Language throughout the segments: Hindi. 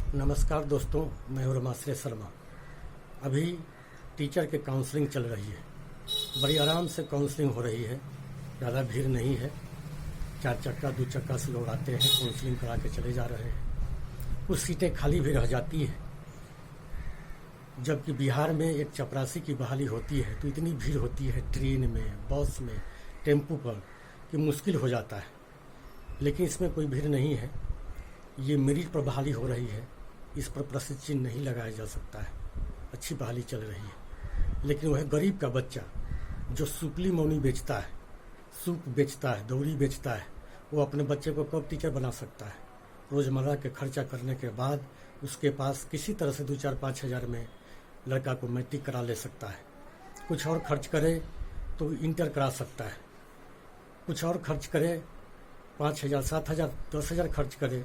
नमस्कार दोस्तों, मैं हूं रमाश्रय शर्मा। अभी टीचर के काउंसलिंग चल रही है। बड़ी आराम से काउंसलिंग हो रही है, ज़्यादा भीड़ नहीं है। 4 चक्का 2 चक्का से लोग आते हैं, काउंसलिंग करा के चले जा रहे हैं। कुछ सीटें खाली भी रह जाती हैं। जबकि बिहार में एक चपरासी की बहाली होती है तो इतनी भीड़ होती है ट्रेन में, बस में, टेम्पू पर कि मुश्किल हो जाता है। लेकिन इसमें कोई भीड़ नहीं है। ये मेरिट पर बहाली हो रही है, इस पर प्रश्न चिन्ह नहीं लगाया जा सकता है। अच्छी बहाली चल रही है। लेकिन वह गरीब का बच्चा जो सुपली मौनी बेचता है, सूप बेचता है, दौरी बेचता है, वो अपने बच्चे को कब टीचर बना सकता है? रोज़मर्रा के खर्चा करने के बाद उसके पास किसी तरह से 2-4-5 हज़ार में लड़का को मैट्रिक करा ले सकता है। कुछ और खर्च करे तो इंटर करा सकता है। कुछ और खर्च करे, 5,000, 7,000, 10,000 खर्च करे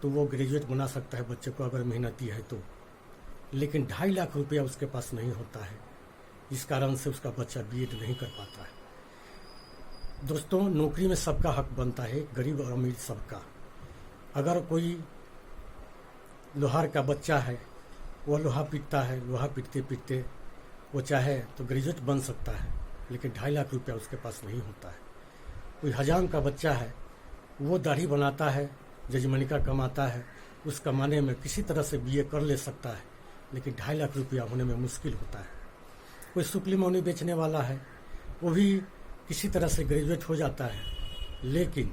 तो वो ग्रेजुएट बना सकता है बच्चे को, अगर मेहनती है तो। लेकिन 2.5 लाख रुपया उसके पास नहीं होता है, इस कारण से उसका बच्चा बीएड नहीं कर पाता है। दोस्तों, नौकरी में सबका हक बनता है, गरीब और अमीर सबका। अगर कोई लोहार का बच्चा है, वह लोहा पीटता है, लोहा पीटते पीटते वो चाहे तो ग्रेजुएट बन सकता है, लेकिन 2.5 लाख रुपया उसके पास नहीं होता है। कोई हजाम का बच्चा है, वो दाढ़ी बनाता है, जजमनिका कमाता है, उस कमाने में किसी तरह से बीए कर ले सकता है, लेकिन 2.5 लाख रुपया होने में मुश्किल होता है। कोई सुपली मौनी बेचने वाला है, वो भी किसी तरह से ग्रेजुएट हो जाता है, लेकिन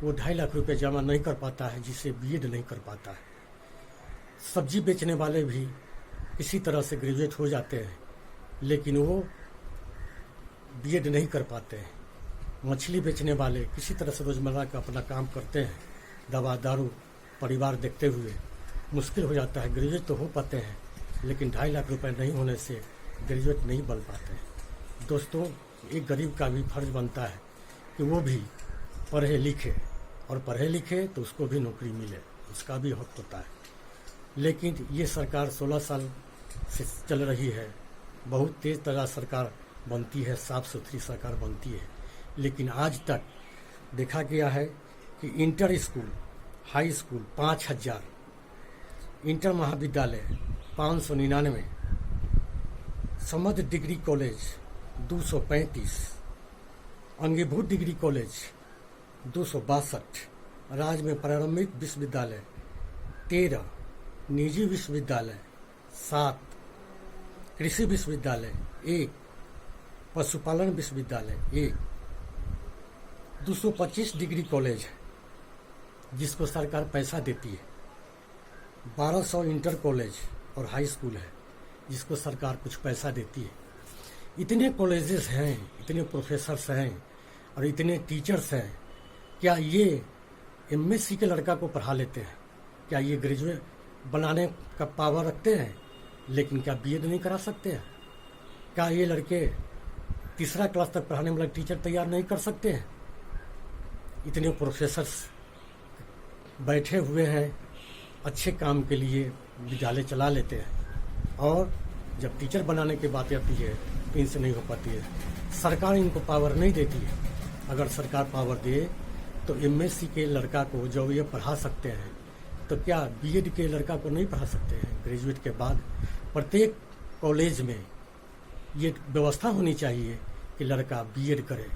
वो 2.5 लाख रुपये जमा नहीं कर पाता है, जिससे बीएड नहीं कर पाता है। सब्जी बेचने वाले भी किसी तरह से ग्रेजुएट हो जाते हैं, लेकिन वो बीएड नहीं कर पाते हैं। मछली बेचने वाले किसी तरह से रोज़मर्रा का अपना काम करते हैं, दवा दारू परिवार देखते हुए मुश्किल हो जाता है। ग्रेजुएट तो हो पाते हैं, लेकिन 2.5 लाख रुपए नहीं होने से ग्रेजुएट नहीं बन पाते हैं। दोस्तों, एक गरीब का भी फर्ज बनता है कि वो भी पढ़े लिखे, और पढ़े लिखे तो उसको भी नौकरी मिले, उसका भी हक होता है। लेकिन ये सरकार 16 साल से चल रही है, बहुत तेज़ तरह सरकार बनती है, साफ सुथरी सरकार बनती है, लेकिन आज तक देखा गया है कि inter school, high school 5,000, inter महाविद्यालय 599, समध डिग्री कॉलेज 235, अंगीभूत डिग्री कॉलेज 262, राज्य में प्रारंभिक विश्वविद्यालय 13, निजी विश्वविद्यालय 7, कृषि विश्वविद्यालय 1, पशुपालन विश्वविद्यालय 1, 225 डिग्री कॉलेज है जिसको सरकार पैसा देती है। 1200 इंटर कॉलेज और हाई स्कूल है जिसको सरकार कुछ पैसा देती है। इतने कॉलेजेस हैं, इतने प्रोफेसर्स हैं और इतने टीचर्स हैं। क्या ये एमएससी के लड़का को पढ़ा लेते हैं? क्या ये ग्रेजुएट बनाने का पावर रखते हैं? लेकिन क्या बीएड नहीं करा सकते हैं? क्या ये लड़के 3रा क्लास तक पढ़ाने वाला टीचर तैयार नहीं कर सकते हैं? इतने प्रोफेसर्स बैठे हुए हैं, अच्छे काम के लिए विद्यालय चला लेते हैं, और जब टीचर बनाने की बात आती है तो इनसे नहीं हो पाती है। सरकार इनको पावर नहीं देती है। अगर सरकार पावर दे तो एमएससी के लड़का को जो ये पढ़ा सकते हैं, तो क्या बीएड के लड़का को नहीं पढ़ा सकते हैं? ग्रेजुएट के बाद प्रत्येक कॉलेज में ये व्यवस्था होनी चाहिए कि लड़का बीएड करे।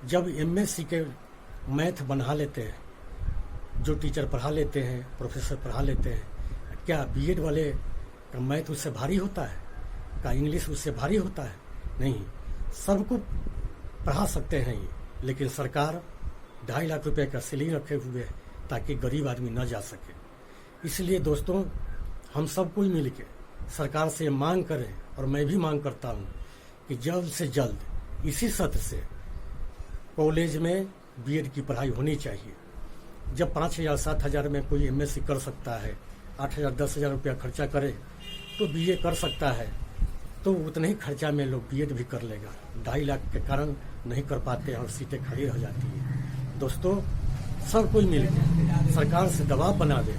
जब एमएससी के मैथ बना लेते हैं, जो टीचर पढ़ा लेते हैं, प्रोफेसर पढ़ा लेते हैं, क्या बीएड वाले का मैथ उससे भारी होता है? क्या इंग्लिश उससे भारी होता है? नहीं, सबको पढ़ा सकते हैं ये, लेकिन सरकार 2.5 लाख रुपए का सीलिंग रखे हुए है ताकि गरीब आदमी न जा सके। इसलिए दोस्तों, हम सब कोई मिल के सरकार से मांग करें, और मैं भी मांग करता हूँ कि जल्द से जल्द इसी सत्र से कॉलेज में बीएड की पढ़ाई होनी चाहिए। जब 5,000, 7,000 में कोई एमएससी कर सकता है, 8,000, 10,000 रुपया खर्चा करे तो बीए कर सकता है, तो उतने ही खर्चा में लोग बीएड भी कर लेगा। 2.5 लाख के कारण नहीं कर पाते और सीटें खाली रह जाती है। दोस्तों, सब कोई मिलकर सरकार से दबाव बना दे।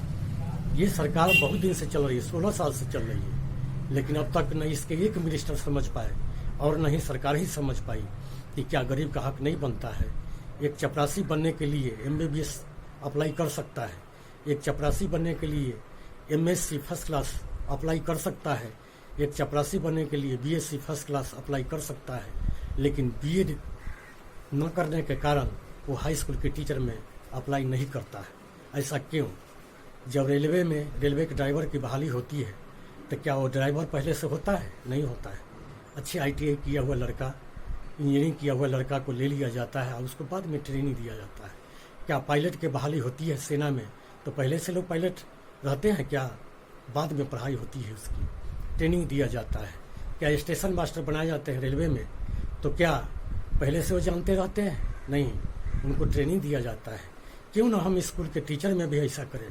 ये सरकार बहुत दिन से चल रही है, 16 साल से चल रही है, लेकिन अब तक न इसके एक मिनिस्टर समझ पाए और न ही सरकार ही समझ पाई कि क्या गरीब का हक नहीं बनता है। एक चपरासी बनने के लिए एमबीबीएस अप्लाई कर सकता है, एक चपरासी बनने के लिए MSc फर्स्ट क्लास अप्लाई कर सकता है, एक चपरासी बनने के लिए BSc फर्स्ट क्लास अप्लाई कर सकता है, लेकिन B.Ed न करने के कारण वो हाई स्कूल के टीचर में अप्लाई नहीं करता है। ऐसा क्यों? जब रेलवे में रेलवे के ड्राइवर की बहाली होती है तो क्या वो ड्राइवर पहले से होता है? नहीं होता है। अच्छे ITI किया हुआ लड़का, इंजीनियरिंग किया हुआ लड़का को ले लिया जाता है और उसको बाद में ट्रेनिंग दिया जाता है। क्या पायलट की बहाली होती है सेना में तो पहले से लोग पायलट रहते हैं क्या? बाद में पढ़ाई होती है, उसकी ट्रेनिंग दिया जाता है। क्या स्टेशन मास्टर बनाए जाते हैं रेलवे में तो क्या पहले से वो जानते रहते हैं? नहीं, उनको ट्रेनिंग दिया जाता है। क्यों ना हम स्कूल के टीचर में भी ऐसा करें,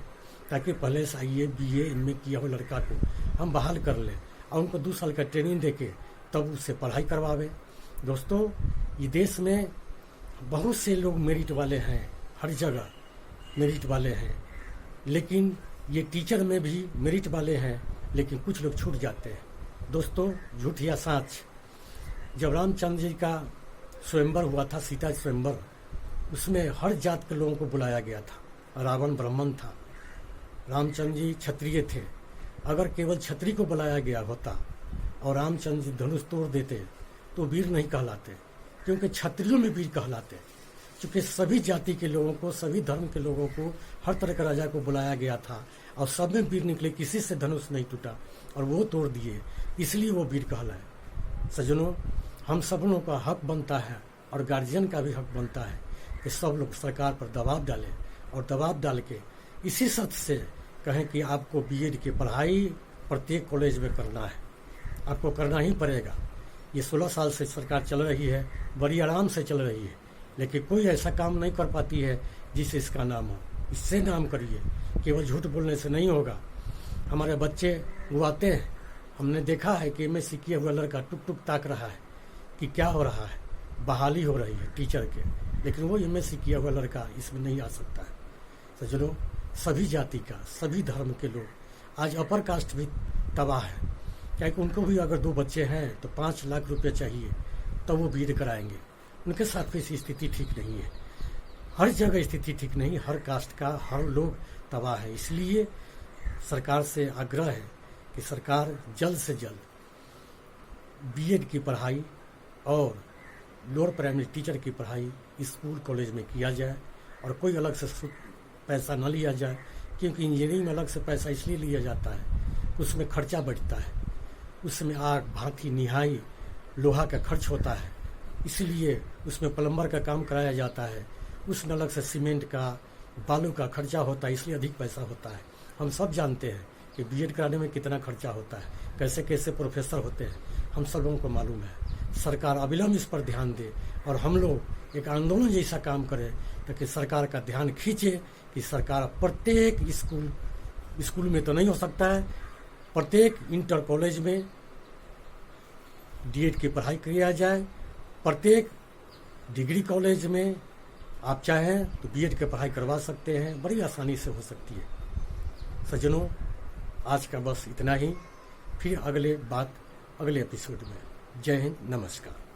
ताकि पहले से IAA BA इनमें किया हुआ लड़का को हम बहाल कर लें और उनको 2 साल का ट्रेनिंग देके तब उससे पढ़ाई करवावे। दोस्तों, ये देश में बहुत से लोग मेरिट वाले हैं, हर जगह मेरिट वाले हैं, लेकिन ये टीचर में भी मेरिट वाले हैं, लेकिन कुछ लोग छूट जाते हैं। दोस्तों, झूठ या सच, जब रामचंद्र जी का स्वयंवर हुआ था, सीता स्वयंवर, उसमें हर जात के लोगों को बुलाया गया था। रावण ब्राह्मण था, रामचंद्र जी क्षत्रिय थे। अगर केवल क्षत्रिय को बुलाया गया होता और रामचंद्र जी धनुष तोड़ देते तो वीर नहीं कहलाते, क्योंकि क्षत्रियों में वीर कहलाते। क्योंकि सभी जाति के लोगों को, सभी धर्म के लोगों को, हर तरह के राजा को बुलाया गया था और सब में वीर निकले, किसी से धनुष नहीं टूटा और वो तोड़ दिए, इसलिए वो वीर कहलाए। सज्जनों, हम सबनों का हक बनता है और गार्जियन का भी हक बनता है कि सब लोग सरकार पर दबाव डालें और दबाव डाल के इसी सत्य से कहें कि आपको B.Ed की पढ़ाई प्रत्येक कॉलेज में करना है, आपको करना ही पड़ेगा। ये 16 साल से सरकार चल रही है, बड़ी आराम से चल रही है, लेकिन कोई ऐसा काम नहीं कर पाती है जिससे इसका नाम हो। इससे नाम करिए, केवल झूठ बोलने से नहीं होगा। हमारे बच्चे वो आते हैं, हमने देखा है कि MSc किया हुआ लड़का टुक टुक ताक रहा है कि क्या हो रहा है, बहाली हो रही है टीचर के, लेकिन वो MSc किया हुआ लड़का इसमें नहीं आ सकता है। तो चलो, सभी जाति का, सभी धर्म के लोग, आज अपर कास्ट भी तबाह है, क्योंकि उनको भी अगर 2 बच्चे हैं तो 5 लाख रुपये चाहिए तो वो B.Ed कराएंगे। उनके साथ भी स्थिति ठीक नहीं है, हर जगह स्थिति ठीक नहीं, हर कास्ट का हर लोग तबाह है। इसलिए सरकार से आग्रह है कि सरकार जल्द से जल्द B.Ed की पढ़ाई और लोअर प्राइमरी टीचर की पढ़ाई स्कूल कॉलेज में किया जाए और कोई अलग से पैसा न लिया जाए, क्योंकि इंजीनियरिंग में अलग से पैसा इसलिए लिया जाता है, उसमें खर्चा बढ़ता है, उसमें आग भांति निहाई लोहा का खर्च होता है, इसलिए उसमें प्लम्बर का काम कराया जाता है, उसमें अलग से सीमेंट का, बालू का खर्चा होता है, इसलिए अधिक पैसा होता है। हम सब जानते हैं कि B.Ed कराने में कितना खर्चा होता है, कैसे कैसे प्रोफेसर होते हैं, हम सब लोगों को मालूम है। सरकार अविलंब इस पर ध्यान दे और हम लोग एक आंदोलन जैसा काम करें ताकि सरकार का ध्यान खींचे कि सरकार प्रत्येक स्कूल में तो नहीं हो सकता है, प्रत्येक इंटर कॉलेज में D.Ed की पढ़ाई किया जाए, प्रत्येक डिग्री कॉलेज में आप चाहें तो B.Ed की पढ़ाई करवा सकते हैं, बड़ी आसानी से हो सकती है। सज्जनों, आज का बस इतना ही, फिर अगले एपिसोड में। जय हिंद, नमस्कार।